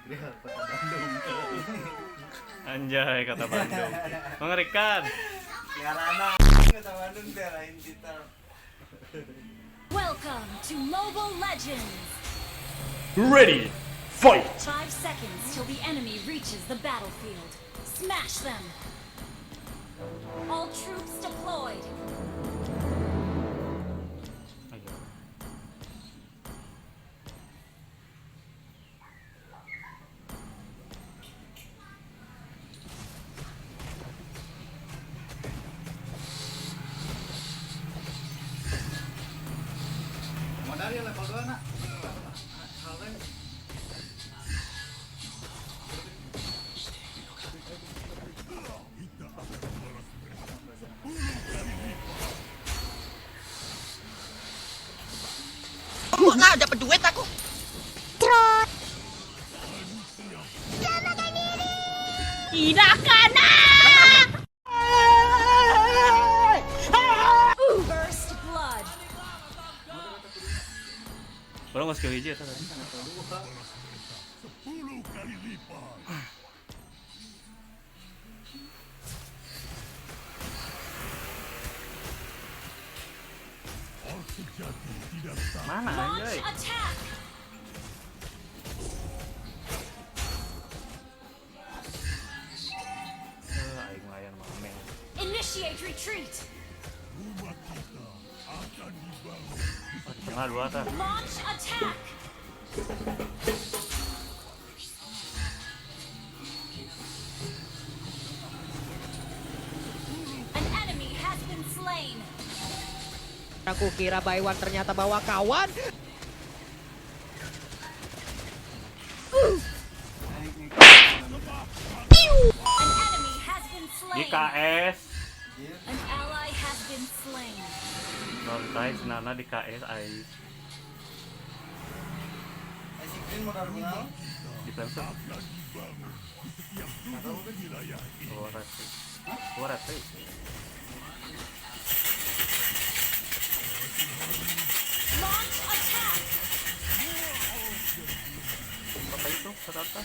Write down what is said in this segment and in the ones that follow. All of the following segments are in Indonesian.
Real kota Bandung. Anjay kata Bandung. Mengerikan. Yarana kota Bandung teh lain kita. Welcome to Mobile Legends! Ready, fight! 5 seconds till the enemy reaches the battlefield. Smash them! All troops deployed! Ayo. Modal ya level 2 nak. Halnya Kok nggak dapat duit aku? Tidak kena. First blood! Kalau nggak skill hiji ya tadi. Mana Launch anjay? attack! Aing layan mameng. Initiate retreat! Tengah dua ta. Launch attack! An enemy has been slain! Aku kira Baywan ternyata bawa kawan. An enemy has been Di slain! KS. An ally has been slain! Nontai senana di KS Aing. Asikin modal kenal. Defensive. Oh, rete. Oh, rete. Launch attack! Apa itu? Rata.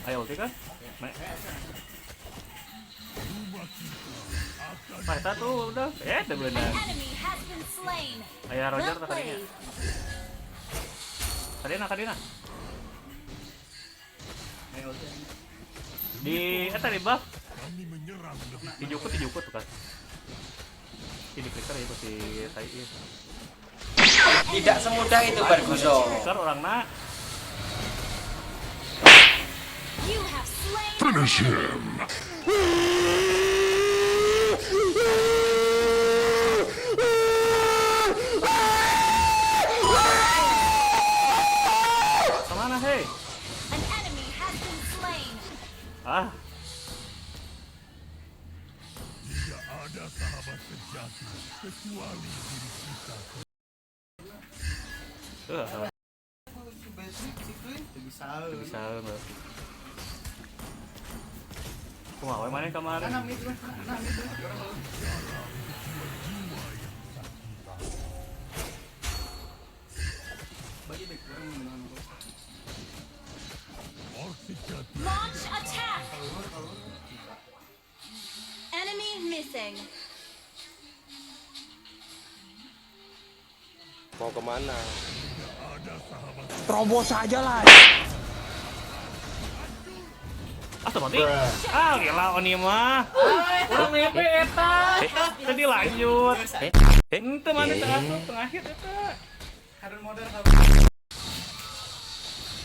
Ayo ulti kan? Naik. Nah, satu udah. Udah benar. An enemy has been slain! Ayah Roger Well tak tadinya. played! Kadina. Ayo teh. Di di buff. Dijukut tuh kan. Ini clicker itu si Tai. Tidak semudah itu Bargoso. Clicker orang nak. You have slain! Finish him! Kemana hei? An enemy has been slain! Ah. Tidak ada sahabat sejati kecuali diri kita. Si basic situ teu bisa. Bisa enggak? Kumaha we maneh kemarin? Nah, mid lah. Nah, mid lah. Orang lalu. Bagi baik orang menang. Orc sejati Launch attack! Enemy missing! Mau kemana? Terobos aja lah. Ah, mati. Ah, gila Oni mah. Urang nepe eta. Tadi lanjut. Henteu mana tengah akhir eta. Harum modal kalau.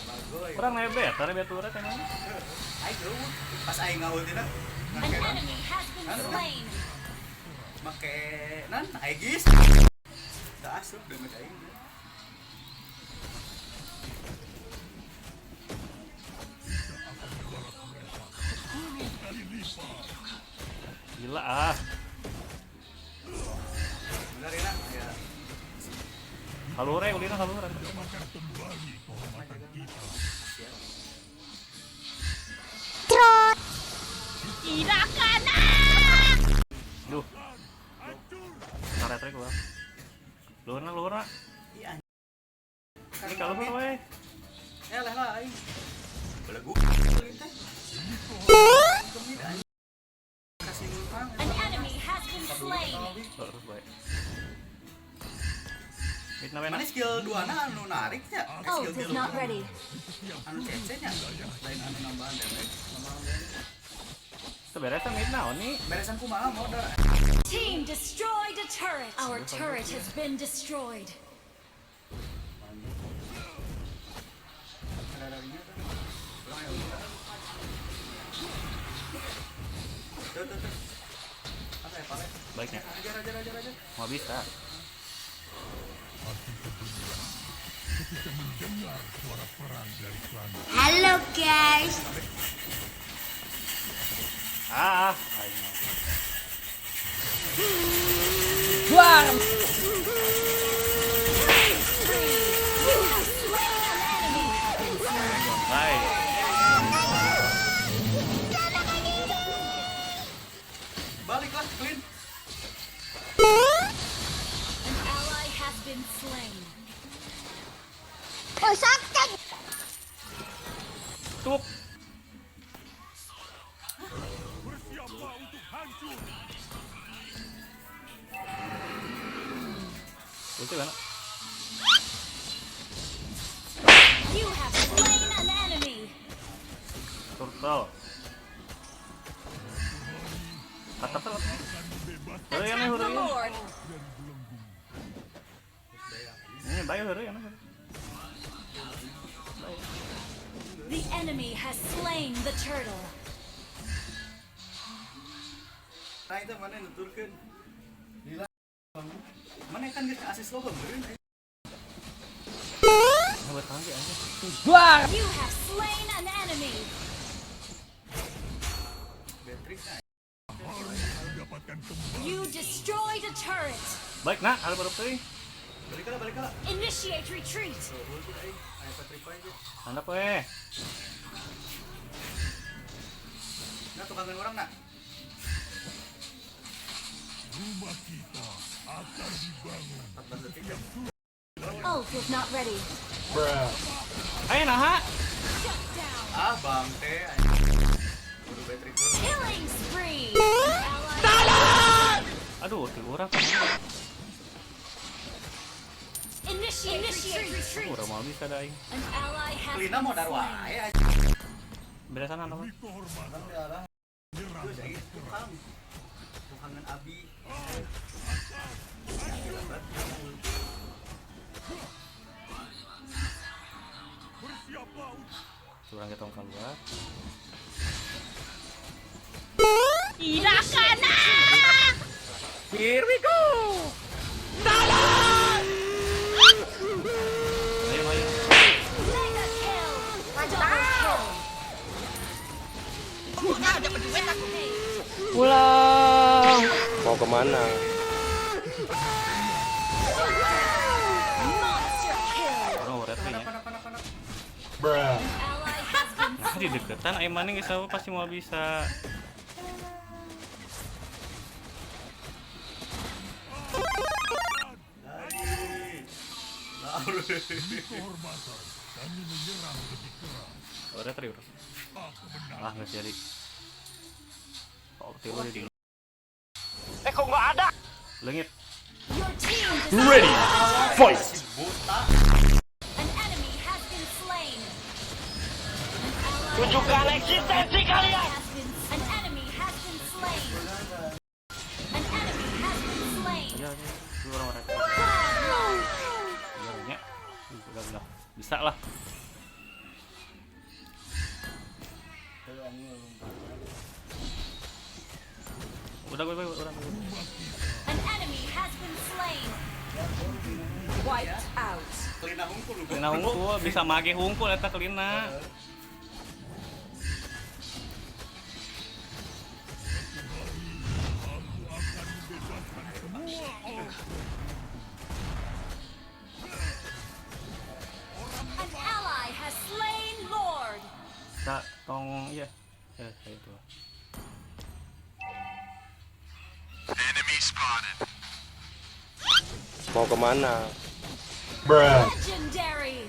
Bagus. Urang nebe eta nebe turret emang. Ayo pas aing ngawutina. An enemy has been slain! Make nan Aegis. Teu asup dengan aing. Gila ah. Benar ya? Ya. Halure ulina halure. Tidak kena. Duh. Karet gua. Luhurna. Iya. Ini kalau we. aing. Belagu. Kasih numpang. An enemy has been slain. Terus baik. Mid na Mana skill 2 na anu narik nya? Ult Skill is not ready. anu cece nya. Lain anu nambahan damage. Seberesan mid naon nih. Beresan kumaha modal. Team destroyed a turret. Our turret has been destroyed. Baiknya. Ajar. Mau bisa. Hati berdebar ketika mendengar suara perang dari klan. Hello guys. Ayo. Buang! Baik. Baliklah clean. An ally has been slain. Tup. Bersiaplah untuk hancur. Ulti mana? You have slain an enemy. Turtle. Atas lah. Hurry yang Attack the hurry. Lord. Ini baik hurry yang. The enemy has slain the turtle. Nah itu mana nuturkeun? Lila. Mana kan geus asis logo beureun. Buat tangan aja. Buang! You have slain an enemy. Beatrix nah. Mendapatkan kembali You destroyed a turret. Baik nak, hal baru teuing. Balik. Initiate retreat. Tuh, ulti aing. Aya petrify ge. Anda poe. Nah tukangan orang nak. rumah kita akan dibangun. 14 detik ya. Ult is not ready. Ayo nah. Shut down. Ah bang teh anjing. Kudu Beatrix dulu. Killing spree. An ally. Aduh, tuh orang kan. Initiate retreat. Udah mau bisa dah aing. An ally has Lina been mau dar slain. wae anjing. Beresan apa? Demi kehormatan nyerang Terus aing tukang. Tukangan abi. bersiaplah untuk Curang kita tongkang gua. Here we go! Ayo. Mega kill. Double kill. Pulang! Mau kemana? Monster kill. Oh, red ring ya. Ally has been Nah, di deketan aing maning geus pasti mau bisa. kehormatan kami menyerang lebih keras. Oh, red ring. Aku menang. Ah, nggak jadi. Oh, tiba jadi. Kok nggak ada? Lengit. Your team Ready. Fight. An enemy has been slain. Tunjukkan eksistensi kalian. An enemy has been slain. An enemy has been slain. Ya, dua orang red. Godlike. Iya, nya. Udah. Bisa lah. Udah. An enemy has been slain. Wiped out. Lina hungkul. Kelina hungkul, bisa mage hungkul eta kelina. An ally has slain Lord. Kita tong ya. Itu. Mau kemana? Legendary.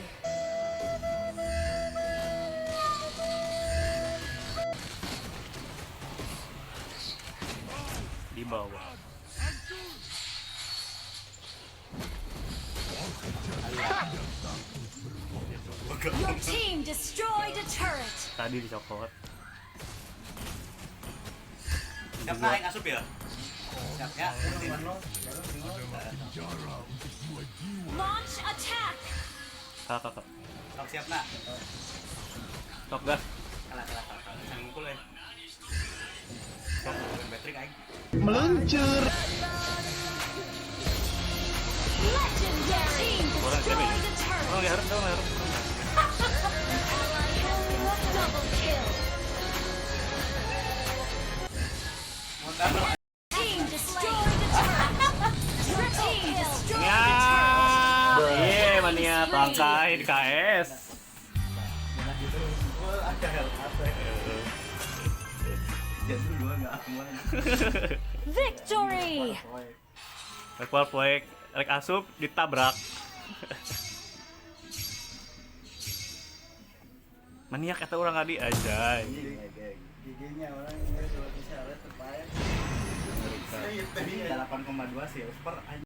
Your team destroyed a turret. Tadi dicokot. Siap nah yang asup ya. Siap ya. Penjara untuk dua jiwa. Launch attack. Kakak. Sok siap nak. Sok gas. Kalah. Jangan ngumpul ya. Sok battery aing. Meluncur. Legendary. Team Orang siapa destroyed ini? a turret. Orang diharap dong, harap. Double kill. Team destroyed a turret. Team destroyed Ya, a turret. iya mania tangkain KS. Jadi dua enggak aman. Victory. Rek asup ditabrak. Maniak kata orang adi aja. Giginya orang ini kalau bisa terbaik. 8,2 sih per